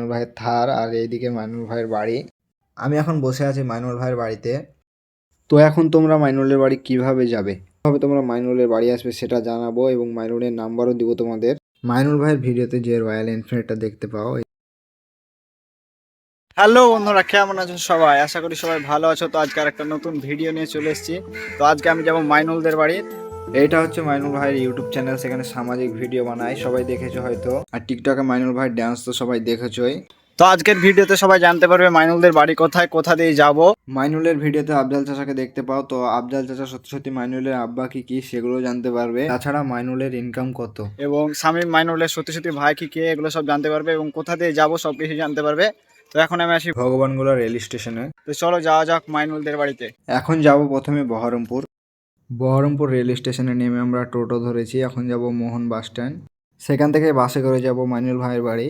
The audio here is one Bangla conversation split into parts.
মাইনুল ভাইয়ের থার, আর এইদিকে মাইনুল ভাইয়ের বাড়ি। আমি এখন বসে আছি মাইনুল ভাইয়ের বাড়িতে। তো এখন তোমরা মাইনুলের বাড়ি কিভাবে যাবে, কিভাবে তোমরা মাইনুলের বাড়ি আসবে সেটা জানাবো, এবং মাইনুলের নাম্বারও দিব তোমাদের। মাইনুল ভাইয়ের ভিডিওতে যে রয়্যাল এনফিল্ডটা দেখতে পাও। হ্যালো বন্ধুরা, কেমন আছো সবাই? আশা করি সবাই ভালো আছো। তো আজকে একটা নতুন ভিডিও নিয়ে চলে এসেছি। তো আজকে আমি যাবো মাইনুলদের বাড়ি। এইটা হচ্ছে মাইনুল ভাইয়ের ইউটিউব চ্যানেল, সেখানে সামাজিক ভিডিও বানায়, সবাই দেখেছো হয়তো। আর টিকটকে মাইনুল ভাইয়ের ডান্স তো সবাই দেখেছোই। তো আজকের ভিডিওতে সবাই জানতে পারবে মাইনুলদের বাড়ি কোথায়, কোথা দিয়ে যাব। মাইনুলের ভিডিওতে আফজাল চাচাকে দেখতে পাও, তো আফজাল চাচা সত্যি সত্যি মাইনুলের আব্বা কি কি সেগুলো জানতে পারবে। তাছাড়া মাইনুলের ইনকাম কত, এবং শামীম মাইনুলের সত্যি সত্যি ভাই কি কে, এগুলো সব জানতে পারবে, এবং কোথা দিয়ে যাব সবকিছু জানতে পারবে। তো এখন আমি আসি ভগবানগোলা রেল স্টেশনে। তো চলো যাওয়া যাক মাইনুলদের বাড়িতে। এখন যাব প্রথমে বহরমপুর। বহরমপুর রেল স্টেশনে নেমে আমরা টোটো ধরেছি। এখন যাব মোহন বাস স্ট্যান্ড, সেখান থেকে বাসে করে যাব মাইনুল ভাইয়ের বাড়ি।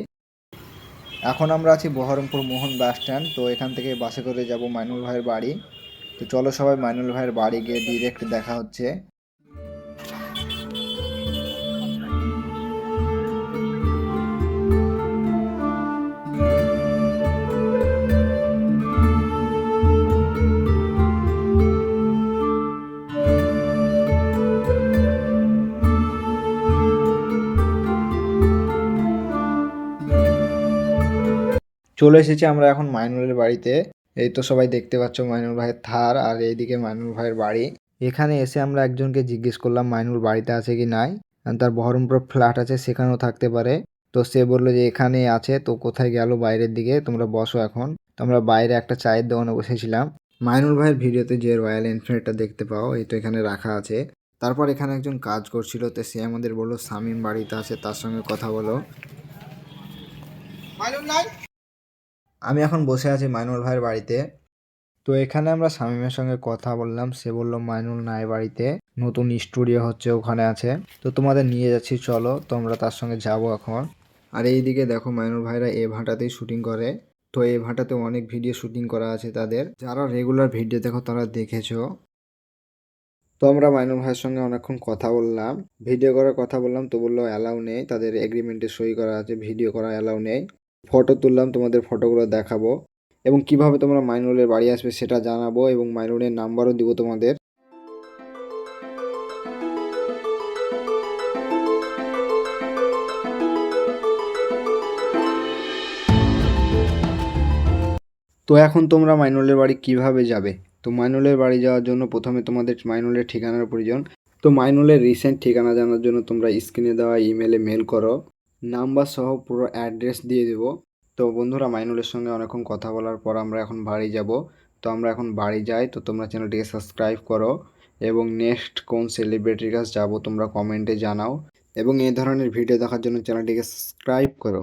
এখন আমরা আছি বহরমপুর মোহন বাস স্ট্যান্ড। তো এখান থেকে বাসে করে যাব মাইনুল ভাইয়ের বাড়ি। তো চলো সবাই মাইনুল ভাইয়ের বাড়ি গিয়ে ডিরেক্ট দেখা হচ্ছে। চলে এসেছি আমরা এখন মাইনুলের বাড়িতে। এই তো সবাই দেখতে পাচ্ছ মাইনুল ভাইয়ের থার, আর এইদিকে মাইনুল ভাইয়ের বাড়ি। এখানে এসে আমরা একজনকে জিজ্ঞেস করলাম মাইনুল বাড়িতে আছে কি নাই। তার বহরমপুর ফ্ল্যাট আছে, সেখানেও থাকতে পারে। তো সে বললো যে এখানে আছে। তো কোথায় গেল বাইরের দিকে, তোমরা বসো এখন। তো আমরা বাইরে একটা চায়ের দোকানে বসেছিলাম। মাইনুল ভাইয়ের ভিডিওতে যে রয়্যাল এনফিল্ডটা দেখতে পাও, এই তো এখানে রাখা আছে। তারপর এখানে একজন কাজ করছিল, তো সে আমাদের বললো শামীম বাড়িতে আছে, তার সঙ্গে কথা বলো। আমি এখন বসে আছি মাইনুল ভাইয়ের বাড়িতে। তো এখানে আমরা শামীমের সঙ্গে কথা বললাম। সে বলল মাইনুল নাই বাড়িতে, নতুন স্টুডিও হচ্ছে ওখানে আছে। তো তোমাদের নিয়ে যাচ্ছি, চলো। তো আমরা তার সঙ্গে যাব এখন। আর এইদিকে দেখো মাইনুল ভাইরা এ ভাটাতেই শুটিং করে। তো এই ভাটাতে অনেক ভিডিও শুটিং করা আছে তাদের, যারা রেগুলার ভিডিও দেখো তারা দেখেছো। তো আমরা মাইনুল ভাইয়ের সঙ্গে অনেকক্ষণ কথা বললাম, ভিডিও করার কথা বললাম। তো বললো অ্যালাউ নেই, তাদের এগ্রিমেন্টে সই করা আছে ভিডিও করা অ্যালাউ নেই। ফটো তুললাম, তোমাদের ফটোগুলো দেখাবো, এবং কিভাবে তোমরা মাইনুলের বাড়ি আসবে সেটা জানাবো, এবং মাইনুলের নাম্বারও দিব তোমাদের। তো এখন তোমরা মাইনুলের বাড়ি কিভাবে যাবে। তো মাইনুলের বাড়ি যাওয়ার জন্য প্রথমে তোমাদের মাইনুলের ঠিকানার প্রয়োজন। তো মাইনুলের রিসেন্ট ঠিকানা জানার জন্য তোমরা স্ক্রিনে দেওয়া ইমেলে মেল করো, নাম্বার সহ পুরো অ্যাড্রেস দিয়ে দেবো। তো বন্ধুরা, মাইনুলের সঙ্গে অনেকক্ষণ কথা বলার পর আমরা এখন বাড়ি যাব। তো আমরা এখন বাড়ি যাই। তো তোমরা চ্যানেলটিকে সাবস্ক্রাইব করো, এবং নেক্সট কোন সেলিব্রিটির কাছে যাবো তোমরা কমেন্টে জানাও, এবং এই ধরনের ভিডিও দেখার জন্য চ্যানেলটিকে সাবস্ক্রাইব করো।